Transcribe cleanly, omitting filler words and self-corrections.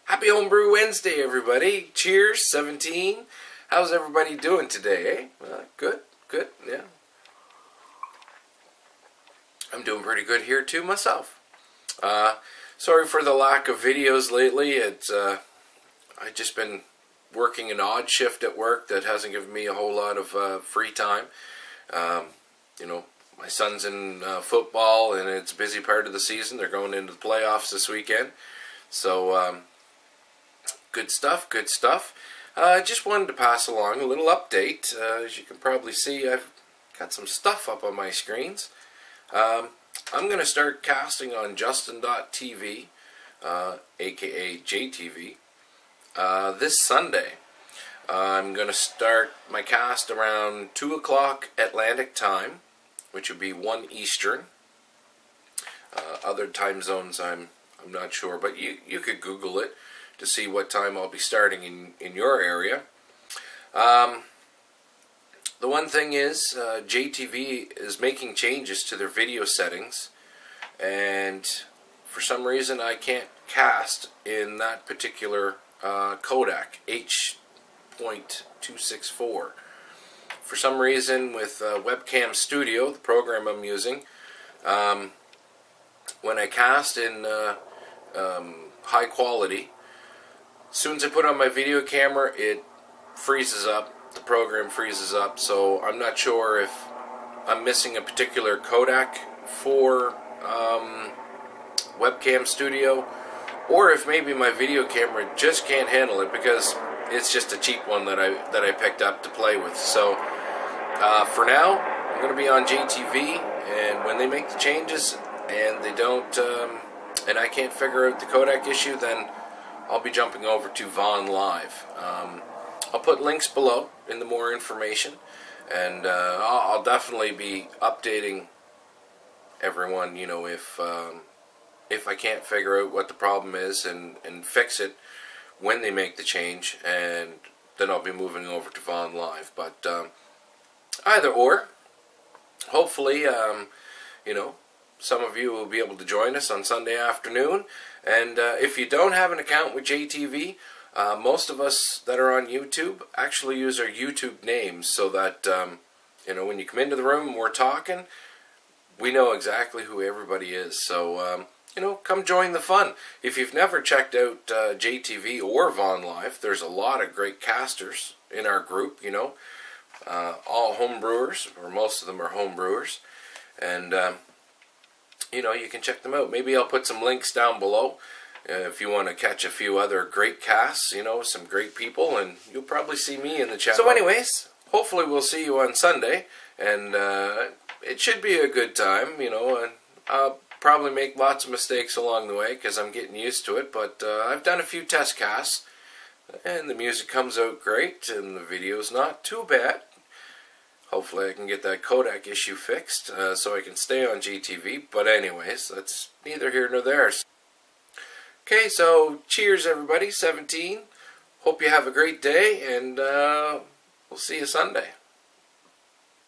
Happy Homebrew Wednesday, everybody. Cheers, 17. How's everybody doing today, eh? Good, yeah. I'm doing pretty good here, too, myself. Sorry for the lack of videos lately. I've just been working an odd shift at work that hasn't given me a whole lot of free time. My son's in football, and it's a busy part of the season. They're going into the playoffs this weekend. So, good stuff. I just wanted to pass along a little update. As you can probably see, I've got some stuff up on my screens. I'm going to start casting on Justin.tv, aka JTV, this Sunday. I'm going to start my cast around 2 o'clock Atlantic time, which would be 1 Eastern. Other time zones I'm not sure, but you could Google it to see what time I'll be starting in your area. The one thing is, JTV is making changes to their video settings, and for some reason I can't cast in that particular codec, H.264. For some reason with Webcam Studio, the program I'm using, when I cast in high quality, as soon as I put on my video camera, it freezes up. The program freezes up, so I'm not sure if I'm missing a particular codec for Webcam Studio, or if maybe my video camera just can't handle it because it's just a cheap one that I picked up to play with. So for now, I'm going to be on JTV, and when they make the changes and they don't, and I can't figure out the codec issue, then I'll be jumping over to Vaughn Live. I'll put links below in the more information, and I'll definitely be updating everyone, if I can't figure out what the problem is and fix it when they make the change, and then I'll be moving over to Vaughn Live. But either or, hopefully, some of you will be able to join us on Sunday afternoon. And if you don't have an account with JTV, most of us that are on YouTube actually use our YouTube names so that, when you come into the room and we're talking, we know exactly who everybody is. So, come join the fun. If you've never checked out JTV or Vaughn Live, there's a lot of great casters in our group, all homebrewers, or most of them are homebrewers. And, you can check them out. Maybe I'll put some links down below if you want to catch a few other great casts, some great people, and you'll probably see me in the chat. So anyways, hopefully we'll see you on Sunday, and it should be a good time, and I'll probably make lots of mistakes along the way because I'm getting used to it, but I've done a few test casts, and the music comes out great, and the video's not too bad. Hopefully I can get that codec issue fixed so I can stay on GTV. But anyways, that's neither here nor there. Okay, so cheers everybody, 17. Hope you have a great day, and we'll see you Sunday.